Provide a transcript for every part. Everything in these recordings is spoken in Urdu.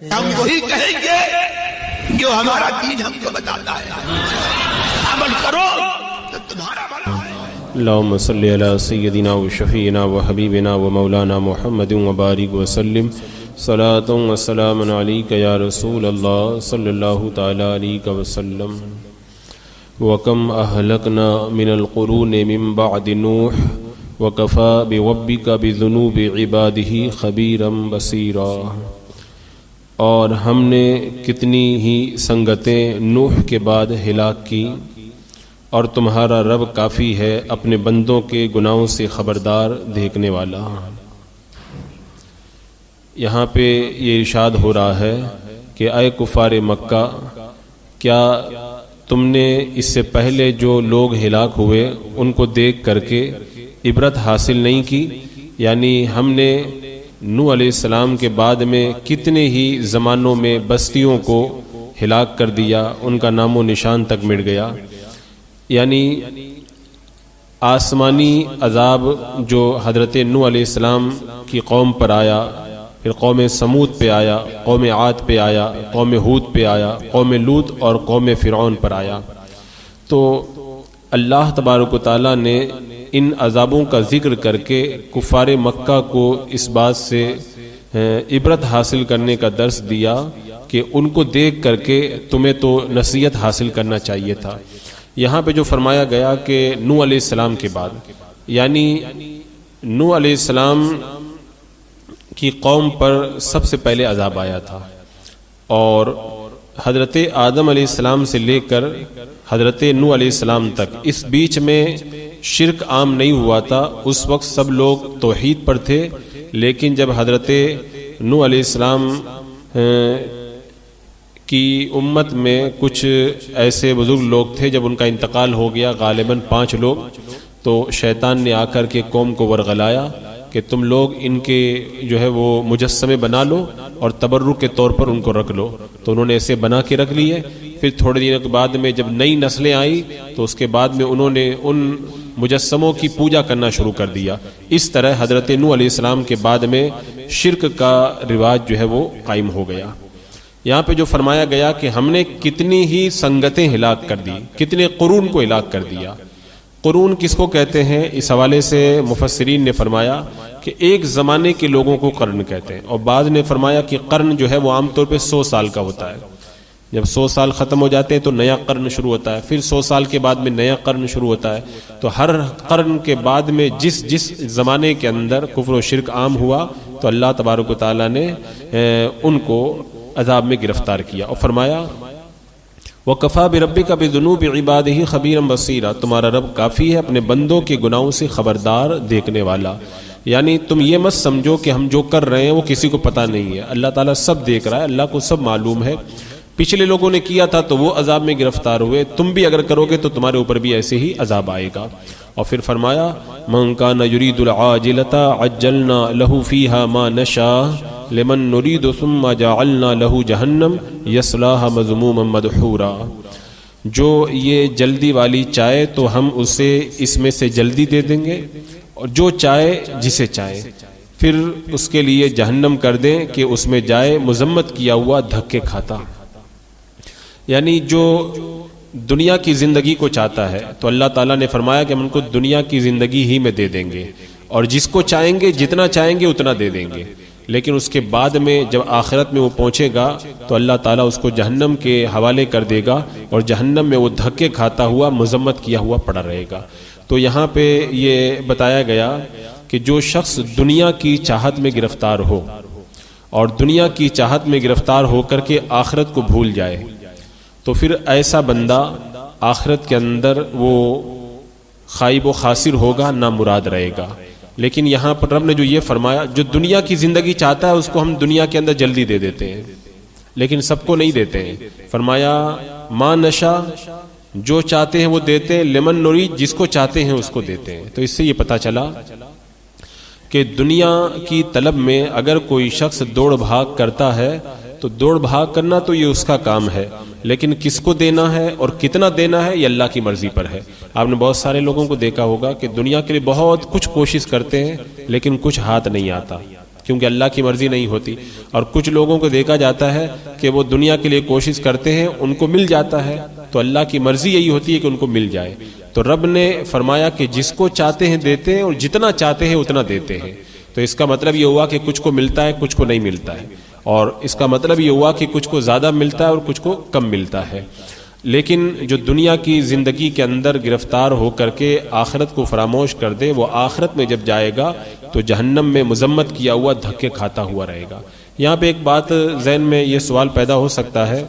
ہم وہی کہیں گے جو ہمارا دین ہم کو بتاتا ہے، عمل کرو تو تمہارا بھلا ہے۔ اللہم صلی علی سیدنا و شفیعنا و حبیبنا و مولانا محمد وبارک وسلم صلاۃ و سلام علیک یا رسول اللہ صلی اللہ تعالی علیہ وسلم۔ وکم اہلکنا من القرون من بعد نوح وکفا بربک بذنوب عبادہ خبیرا بصیرا۔ اور ہم نے کتنی ہی سنگتیں نوح کے بعد ہلاک کی، اور تمہارا رب کافی ہے اپنے بندوں کے گناہوں سے خبردار دیکھنے والا۔ یہاں پہ یہ ارشاد ہو رہا ہے کہ اے کفار مکہ، کیا تم نے اس سے پہلے جو لوگ ہلاک ہوئے ان کو دیکھ کر کے عبرت حاصل نہیں کی؟ یعنی ہم نے نوح علیہ السلام کے بعد میں کتنے ہی زمانوں میں بستیوں کو ہلاک کر دیا، ان کا نام و نشان تک مٹ گیا۔ یعنی آسمانی عذاب جو حضرت نوح علیہ السلام کی قوم پر آیا، پھر قوم سمود پہ آیا، قوم عاد پہ آیا، قوم ہود پہ آیا، قوم لوط اور قوم فرعون پر آیا، تو اللہ تبارک و تعالیٰ نے ان عذابوں کا ذکر کر کے کفار مکہ کو اس بات سے عبرت حاصل کرنے کا درس دیا کہ ان کو دیکھ کر کے تمہیں تو نصیحت حاصل کرنا چاہیے تھا۔ یہاں پہ جو فرمایا گیا کہ نوح علیہ السلام کے بعد، یعنی نوح علیہ السلام کی قوم پر سب سے پہلے عذاب آیا تھا، اور حضرت آدم علیہ السلام سے لے کر حضرت نوح علیہ السلام تک اس بیچ میں شرک عام نہیں ہوا تھا۔ اس وقت سب لوگ توحید پر تھے، لیکن جب حضرت نوح علیہ السلام کی امت میں کچھ ایسے بزرگ لوگ تھے، جب ان کا انتقال ہو گیا، غالباً 5 لوگ، تو شیطان نے آ کر کے قوم کو ورغلایا کہ تم لوگ ان کے جو ہے وہ مجسمے بنا لو اور تبرک کے طور پر ان کو رکھ لو۔ تو انہوں نے ایسے بنا کے رکھ لیے۔ پھر تھوڑے دنوں کے بعد میں جب نئی نسلیں آئی تو اس کے بعد میں انہوں نے ان مجسموں کی پوجا کرنا شروع کر دیا۔ اس طرح حضرت نوح علیہ السلام کے بعد میں شرک کا رواج جو ہے وہ قائم ہو گیا۔ یہاں پہ جو فرمایا گیا کہ ہم نے کتنی ہی سنگتیں ہلاک کر دی، کتنے قرون کو ہلاک کر دیا۔ قرون کس کو کہتے ہیں؟ اس حوالے سے مفسرین نے فرمایا کہ ایک زمانے کے لوگوں کو قرن کہتے ہیں، اور بعض نے فرمایا کہ قرن جو ہے وہ عام طور پہ 100 سال کا ہوتا ہے۔ جب 100 سال ختم ہو جاتے ہیں تو نیا قرن شروع ہوتا ہے، پھر 100 سال کے بعد میں نیا قرن شروع ہوتا ہے۔ تو ہر قرن کے بعد میں جس زمانے کے اندر کفر و شرک عام ہوا تو اللہ تبارک و تعالیٰ نے ان کو عذاب میں گرفتار کیا، اور فرمایا وَكَفَى بِرَبِّكَ بِذُنُوبِ عِبَادِهِ خَبِيرًا بَصِيرًا، تمہارا رب کافی ہے اپنے بندوں کے گناہوں سے خبردار دیکھنے والا۔ یعنی تم یہ مت سمجھو کہ ہم جو کر رہے ہیں وہ کسی کو پتہ نہیں ہے، اللہ تعالیٰ سب دیکھ رہا ہے، اللہ کو سب معلوم ہے۔ پچھلے لوگوں نے کیا تھا تو وہ عذاب میں گرفتار ہوئے، تم بھی اگر کرو گے تو تمہارے اوپر بھی ایسے ہی عذاب آئے گا۔ اور پھر فرمایا مَن كَانَ يُرِيدُ الْعَاجِلَةَ عَجَّلْنَا لَهُ فِيهَا مَا نَشَاءُ لِمَن نُرِيدُ ثُمَّ جَعَلْنَا لَهُ جَهَنَّمَ يَصْلَاهَا مَذْمُومًا مَدْحُورًا، جو یہ جلدی والی چاہے تو ہم اسے اس میں سے جلدی دے دیں گے، اور جو چاہے جسے چاہے پھر اس کے لیے جہنم کر دیں کہ اس میں جائے مذمت کیا ہوا دھکے کھاتا۔ یعنی جو دنیا کی زندگی کو چاہتا ہے تو اللہ تعالیٰ نے فرمایا کہ ہم ان کو دنیا کی زندگی ہی میں دے دیں گے، اور جس کو چاہیں گے جتنا چاہیں گے اتنا دے دیں گے، لیکن اس کے بعد میں جب آخرت میں وہ پہنچے گا تو اللہ تعالیٰ اس کو جہنم کے حوالے کر دے گا، اور جہنم میں وہ دھکے کھاتا ہوا مذمت کیا ہوا پڑا رہے گا۔ تو یہاں پہ یہ بتایا گیا کہ جو شخص دنیا کی چاہت میں گرفتار ہو اور دنیا کی چاہت میں گرفتار ہو کر کے آخرت کو بھول جائے تو پھر ایسا بندہ آخرت کے اندر وہ خائب و خاسر ہوگا، نامراد رہے گا۔ لیکن یہاں پر رب نے جو یہ فرمایا، جو دنیا کی زندگی چاہتا ہے اس کو ہم دنیا کے اندر جلدی دے دیتے ہیں، لیکن سب کو نہیں دیتے ہیں۔ فرمایا ما نشا، جو چاہتے ہیں وہ دیتے ہیں، لمن نرید، جس کو چاہتے ہیں اس کو دیتے ہیں۔ تو اس سے یہ پتہ چلا کہ دنیا کی طلب میں اگر کوئی شخص دوڑ بھاگ کرتا ہے تو دوڑ بھاگ کرنا تو یہ اس کا کام ہے، لیکن کس کو دینا ہے اور کتنا دینا ہے یہ اللہ کی مرضی پر ہے۔ آپ نے بہت سارے لوگوں کو دیکھا ہوگا کہ دنیا کے لیے بہت کچھ کوشش کرتے ہیں لیکن کچھ ہاتھ نہیں آتا، کیونکہ اللہ کی مرضی نہیں ہوتی. اور کچھ لوگوں کو دیکھا جاتا ہے کہ وہ دنیا کے لیے کوشش کرتے ہیں, ان کو مل جاتا ہے, تو اللہ کی مرضی یہی ہوتی ہے کہ ان کو مل جائے. تو رب نے فرمایا کہ جس کو چاہتے ہیں دیتے ہیں اور جتنا چاہتے ہیں اتنا دیتے ہیں. تو اس کا مطلب یہ ہوا کہ کچھ کو ملتا ہے, کچھ کو نہیں ملتا ہے, اور اس کا مطلب یہ ہوا کہ کچھ کو زیادہ ملتا ہے اور کچھ کو کم ملتا ہے. لیکن جو دنیا کی زندگی کے اندر گرفتار ہو کر کے آخرت کو فراموش کر دے, وہ آخرت میں جب جائے گا تو جہنم میں مذمت کیا ہوا دھکے کھاتا ہوا رہے گا. یہاں پہ ایک بات ذہن میں یہ سوال پیدا ہو سکتا ہے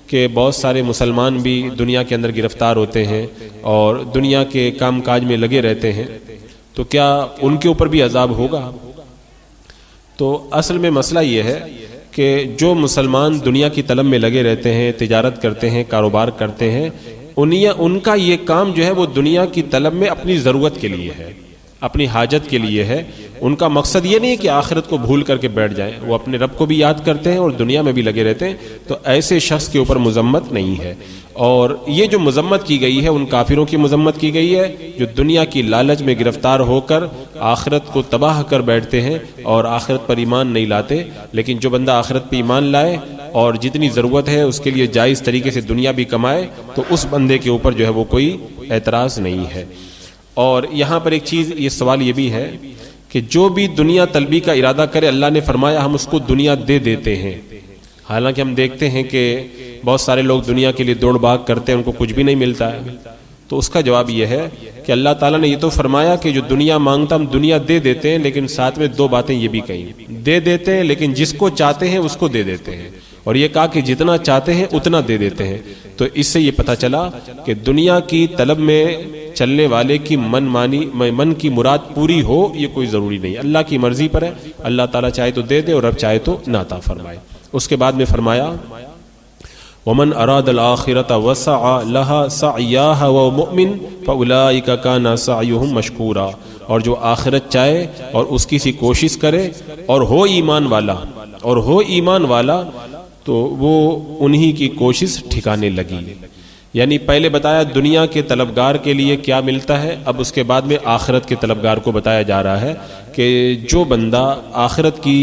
کہ بہت سارے مسلمان بھی دنیا کے اندر گرفتار ہوتے ہیں اور دنیا کے کام کاج میں لگے رہتے ہیں, تو کیا ان کے اوپر بھی عذاب ہوگا؟ تو اصل میں مسئلہ یہ ہے کہ جو مسلمان دنیا کی طلب میں لگے رہتے ہیں, تجارت کرتے ہیں, کاروبار کرتے ہیں, ان کا یہ کام جو ہے وہ دنیا کی طلب میں اپنی ضرورت کے لیے ہے, اپنی حاجت کے لیے ہے. ان کا مقصد یہ نہیں ہے کہ آخرت کو بھول کر کے بیٹھ جائیں, وہ اپنے رب کو بھی یاد کرتے ہیں اور دنیا میں بھی لگے رہتے ہیں. تو ایسے شخص کے اوپر مذمت نہیں ہے. اور یہ جو مذمت کی گئی ہے ان کافروں کی مذمت کی گئی ہے جو دنیا کی لالچ میں گرفتار ہو کر آخرت کو تباہ کر بیٹھتے ہیں اور آخرت پر ایمان نہیں لاتے. لیکن جو بندہ آخرت پہ ایمان لائے اور جتنی ضرورت ہے اس کے لیے جائز طریقے سے دنیا بھی کمائے, تو اس بندے کے اوپر جو ہے وہ کوئی اعتراض نہیں ہے. اور یہاں پر ایک چیز, یہ سوال یہ بھی ہے کہ جو بھی دنیا طلبی کا ارادہ کرے, اللہ نے فرمایا ہم اس کو دنیا دے دیتے ہیں. حالانکہ ہم دیکھتے ہیں کہ بہت سارے لوگ دنیا کے لیے دوڑ بھاگ کرتے ہیں, ان کو کچھ بھی نہیں ملتا ہے. تو اس کا جواب یہ ہے کہ اللہ تعالیٰ نے یہ تو فرمایا کہ جو دنیا مانگتا ہم دنیا دے دیتے ہیں, لیکن ساتھ میں دو باتیں یہ بھی کہیں, دے دیتے ہیں لیکن جس کو چاہتے ہیں اس کو دے دیتے ہیں, اور یہ کہا کہ جتنا چاہتے ہیں اتنا دے دیتے ہیں. تو اس سے یہ پتہ چلا کہ دنیا کی طلب میں چلنے والے کی من کی مراد پوری ہو یہ کوئی ضروری نہیں, اللہ کی مرضی پر ہے. اللہ تعالیٰ چاہے تو دے دے اور رب چاہے تو نہ عطا فرمائے. اس کے بعد میں فرمایا ومن اراد الآخرة وسعى لها سعيها وهو مؤمن فاولئك كان سعيهم مشكورا. اور جو آخرت چاہے اور اس کی سی کوشش کرے اور ہو ایمان والا تو وہ انہی کی کوشش ٹھکانے لگی. یعنی پہلے بتایا دنیا کے طلبگار کے لیے کیا ملتا ہے, اب اس کے بعد میں آخرت کے طلبگار کو بتایا جا رہا ہے کہ جو بندہ آخرت کی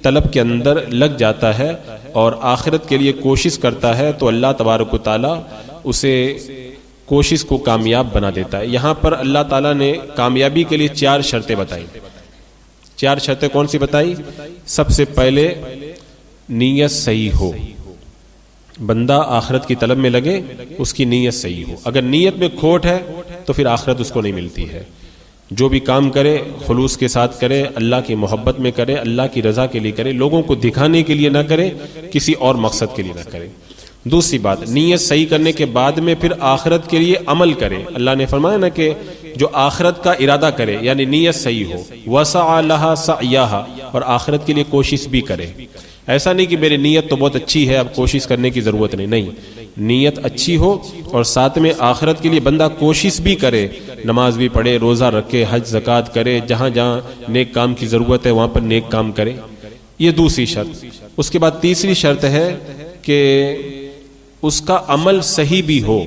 طلب کے اندر لگ جاتا ہے اور آخرت کے لیے کوشش کرتا ہے تو اللہ تبارک و تعالی اسے کوشش کو کامیاب بنا دیتا ہے. یہاں پر اللہ تعالیٰ نے کامیابی کے لیے 4 شرطیں بتائی. 4 شرطیں کون سی بتائی؟ سب سے پہلے نیت صحیح ہو, بندہ آخرت کی طلب میں لگے, اس کی نیت صحیح ہو. اگر نیت میں کھوٹ ہے تو پھر آخرت اس کو نہیں ملتی ہے. جو بھی کام کرے خلوص کے ساتھ کرے, اللہ کی محبت میں کرے, اللہ کی رضا کے لیے کرے, لوگوں کو دکھانے کے لیے نہ کرے, کسی اور مقصد کے لیے نہ کرے. دوسری بات, نیت صحیح کرنے کے بعد میں پھر آخرت کے لیے عمل کرے. اللہ نے فرمایا نا کہ جو آخرت کا ارادہ کرے یعنی نیت صحیح ہو, وسعى لها سعيها, اور آخرت کے لیے کوشش بھی کرے. ایسا نہیں کہ میری نیت تو بہت اچھی ہے اب کوشش کرنے کی ضرورت نہیں. نیت اچھی ہو اور ساتھ میں آخرت کے لیے بندہ کوشش بھی کرے, نماز بھی پڑھے, روزہ رکھے, حج زکوٰۃ کرے, جہاں جہاں نیک کام کی ضرورت ہے وہاں پر نیک کام کرے. یہ دوسری شرط. اس کے بعد تیسری شرط ہے کہ اس کا عمل صحیح بھی ہو.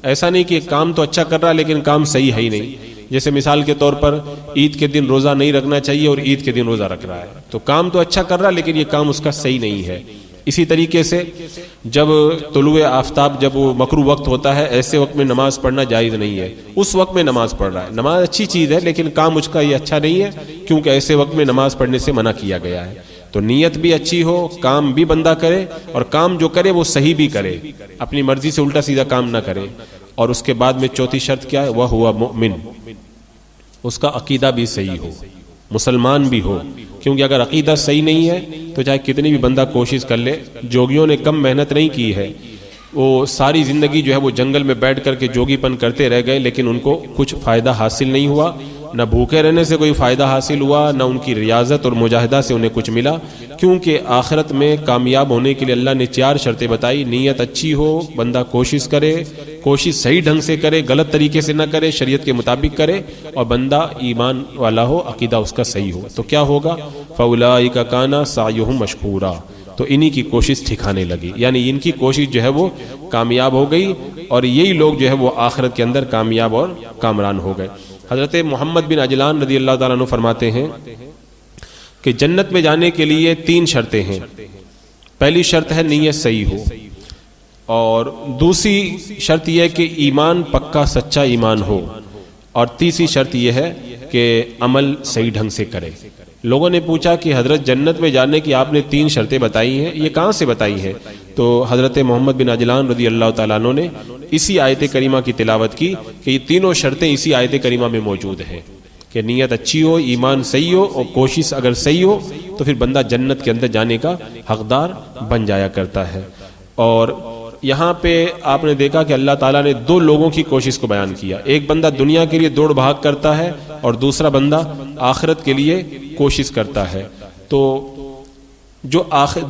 ایسا نہیں کہ کام تو اچھا کر رہا لیکن کام صحیح ہے ہی نہیں. جیسے مثال کے طور پر عید کے دن روزہ نہیں رکھنا چاہیے اور عید کے دن روزہ رکھ رہا ہے, تو کام تو اچھا کر رہا لیکن یہ کام اس کا صحیح نہیں ہے. اسی طریقے سے جب طلوع آفتاب جب وہ مکروہ وقت ہوتا ہے ایسے وقت میں نماز پڑھنا جائز نہیں ہے. اس وقت میں نماز پڑھ رہا ہے, نماز اچھی چیز ہے لیکن کام اس کا یہ اچھا نہیں ہے کیونکہ ایسے وقت میں نماز پڑھنے سے منع کیا گیا ہے. تو نیت بھی اچھی ہو, کام بھی بندہ کرے, اور کام جو کرے وہ صحیح بھی کرے, اپنی مرضی سے الٹا سیدھا کام نہ کرے. اور اس کے بعد میں چوتھی شرط کیا ہے؟ وہ ہوا مؤمن, اس کا عقیدہ بھی صحیح ہو, مسلمان بھی ہو. کیونکہ اگر عقیدہ صحیح نہیں ہے تو چاہے کتنی بھی بندہ کوشش کر لے. جوگیوں نے کم محنت نہیں کی ہے, وہ ساری زندگی جو ہے وہ جنگل میں بیٹھ کر کے جوگی پن کرتے رہ گئے لیکن ان کو کچھ فائدہ حاصل نہیں ہوا. نہ بھوکے رہنے سے کوئی فائدہ حاصل ہوا, نہ ان کی ریاضت اور مجاہدہ سے انہیں کچھ ملا. کیونکہ آخرت میں کامیاب ہونے کے لیے اللہ نے 4 شرطیں بتائی. نیت اچھی ہو, بندہ کوشش کرے, کوشش صحیح ڈھنگ سے کرے, غلط طریقے سے نہ کرے, شریعت کے مطابق کرے, اور بندہ ایمان والا ہو, عقیدہ اس کا صحیح ہو. تو کیا ہوگا؟ فَأُولَٰئِكَ كَانَ سَعْيُهُمْ مَشْكُورًا, تو انہی کی کوشش ٹھکانے لگی, یعنی ان کی کوشش جو ہے وہ کامیاب ہو گئی اور یہی لوگ جو ہے وہ آخرت کے اندر کامیاب اور کامران ہو گئے. حضرت محمد بن عجلان رضی اللہ تعالیٰ عنہ فرماتے ہیں کہ جنت میں جانے کے لیے 3 شرطیں ہیں. پہلی شرط ہے نیت صحیح ہو، اور دوسری شرط یہ ہے کہ ایمان پکا سچا ایمان ہو، اور تیسری شرط یہ ہے کہ عمل صحیح ڈھنگ سے کرے. لوگوں نے پوچھا کہ حضرت جنت میں جانے کی آپ نے 3 شرطیں بتائی ہیں، یہ کہاں سے بتائی ہیں؟ تو حضرت محمد بن عجلان رضی اللہ تعالیٰ عنہ نے اسی آیت کریمہ کی تلاوت کی کہ یہ تینوں شرطیں اسی آیت کریمہ میں موجود ہیں کہ نیت اچھی ہو، ایمان صحیح ہو، اور کوشش اگر صحیح ہو تو پھر بندہ جنت کے اندر جانے کا حقدار بن جایا کرتا ہے. اور یہاں پہ آپ نے دیکھا کہ اللہ تعالیٰ نے 2 لوگوں کی کوشش کو بیان کیا. ایک بندہ دنیا کے لیے دوڑ بھاگ کرتا ہے اور دوسرا بندہ آخرت کے لیے کوشش کرتا ہے. تو جو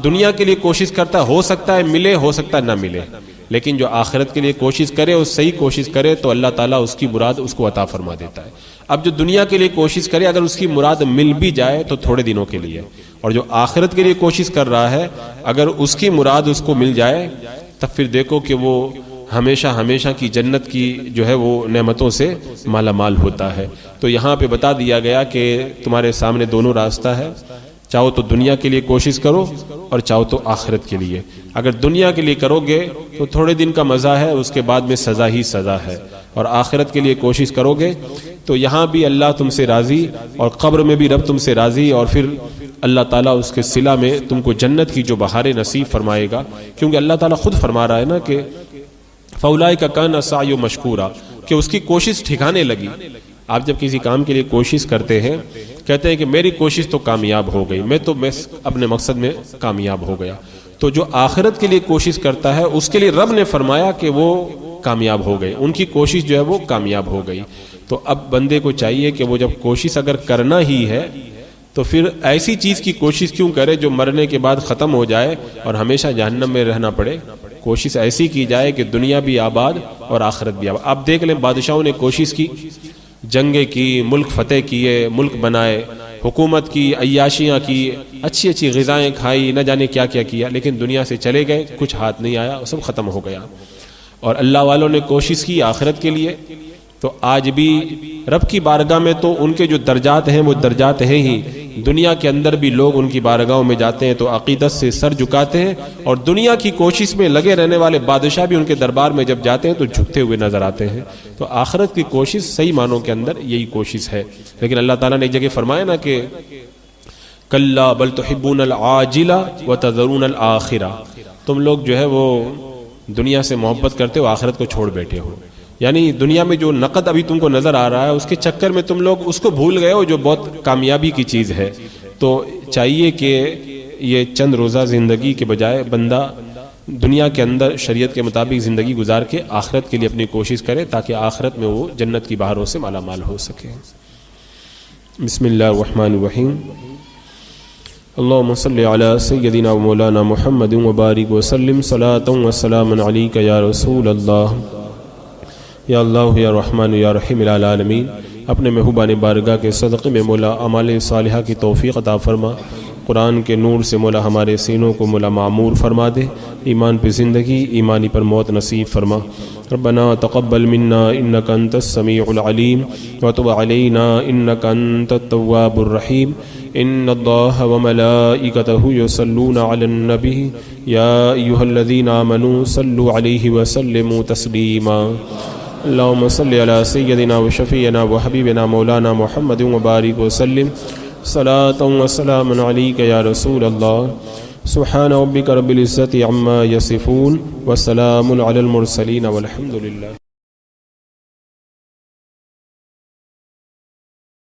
دنیا کے لیے کوشش کرتا ہے ہو سکتا ہے ملے، ہو سکتا ہے نہ ملے، لیکن جو آخرت کے لیے کوشش کرے اور صحیح کوشش کرے تو اللہ تعالیٰ اس کی مراد اس کو عطا فرما دیتا ہے. اب جو دنیا کے لیے کوشش کرے اگر اس کی مراد مل بھی جائے تو تھوڑے دنوں کے لیے، اور جو آخرت کے لیے کوشش کر رہا ہے اگر اس کی مراد اس کو مل جائے تب پھر دیکھو کہ وہ ہمیشہ ہمیشہ کی جنت کی جو ہے وہ نعمتوں سے مالا مال ہوتا ہے. تو یہاں پہ بتا دیا گیا کہ تمہارے سامنے دونوں راستہ ہے، چاہو تو دنیا کے لیے کوشش کرو اور چاہو تو آخرت کے لیے. اگر دنیا کے لیے کرو گے تو تھوڑے دن کا مزہ ہے، اس کے بعد میں سزا ہی سزا ہے، اور آخرت کے لیے کوشش کرو گے تو یہاں بھی اللہ تم سے راضی اور قبر میں بھی رب تم سے راضی، اور پھر اللہ تعالیٰ اس کے صلہ میں تم کو جنت کی جو بہاریں نصیب فرمائے گا. کیونکہ اللہ تعالیٰ خود فرما رہا ہے نا کہ فَأُولَٰئِكَ كَانَ سَعْيُهُمْ مَشْكُورًا، کہ اس کی کوشش ٹھکانے لگی. آپ جب کسی کام کے لیے کوشش کرتے ہیں کہتے ہیں کہ میری کوشش تو کامیاب ہو گئی، میں اپنے مقصد میں کامیاب ہو گیا. تو جو آخرت کے لیے کوشش کرتا ہے اس کے لیے رب نے فرمایا کہ وہ کامیاب ہو گئے، ان کی کوشش جو ہے وہ کامیاب ہو گئی. تو اب بندے کو چاہیے کہ وہ جب کوشش اگر کرنا ہی ہے تو پھر ایسی چیز کی کوشش کیوں کرے جو مرنے کے بعد ختم ہو جائے اور ہمیشہ جہنم میں رہنا پڑے. کوشش ایسی کی جائے کہ دنیا بھی آباد اور آخرت بھی آباد. آپ دیکھ لیں بادشاہوں نے کوشش کی، جنگیں کی، ملک فتح کیے، ملک بنائے، حکومت کی، عیاشیاں کی، اچھی اچھی غذائیں کھائی، نہ جانے کیا کیا کیا، لیکن دنیا سے چلے گئے، کچھ ہاتھ نہیں آیا، سب ختم ہو گیا. اور اللہ والوں نے کوشش کی آخرت کے لیے. تو آج بھی رب کی بارگاہ میں تو ان کے جو درجات ہیں وہ درجات ہیں ہی. دنیا کے اندر بھی لوگ ان کی بارگاہوں میں جاتے ہیں تو عقیدت سے سر جھکاتے ہیں، اور دنیا کی کوشش میں لگے رہنے والے بادشاہ بھی ان کے دربار میں جب جاتے ہیں تو جھکتے ہوئے نظر آتے ہیں. تو آخرت کی کوشش صحیح معنوں کے اندر یہی کوشش ہے. لیکن اللہ تعالیٰ نے ایک جگہ فرمایا نا کہ کلا بل تحبون العاجلہ وتذرون الآخرہ، تم لوگ جو ہے وہ دنیا سے محبت کرتے ہو، آخرت کو چھوڑ بیٹھے ہو. یعنی دنیا میں جو نقد ابھی تم کو نظر آ رہا ہے اس کے چکر میں تم لوگ اس کو بھول گئے ہو جو بہت کامیابی کی چیز ہے. تو چاہیے کہ یہ چند روزہ زندگی کے بجائے بندہ دنیا کے اندر شریعت کے مطابق زندگی گزار کے آخرت کے لیے اپنی کوشش کرے تاکہ آخرت میں وہ جنت کی بہاروں سے مالا مال ہو سکے. بسم اللہ الرحمن الرحیم. اللهم صل على سيدنا ومولانا محمد وبارك وسلم صلاة وسلاما عليك يا رسول اللہ. یا اللہ یا رحمان یا رحیم العالمین، اپنے محبوبان بارگاہ کے صدقے میں مولا اعمال صالحہ کی توفیق عطا فرما. قرآن کے نور سے مولا ہمارے سینوں کو مولا معمور فرما دے. ایمان پہ زندگی، ایمانی پر موت نصیب فرما. ربنا تقبل منا انك انت السميع العليم وتب علينا انك انت التواب الرحيم. ان الله وملائكته يصلون على النبي يا ايها الذين امنوا صلوا عليه وسلموا تسليما. اللهم صل على سيدنا وشفيعنا وحبيبنا مولانا محمد وبارك وسلم صلاة وسلاما عليك يا رسول الله. سبحان ربك رب العزة عما يصفون وسلام على المرسلين والحمد لله.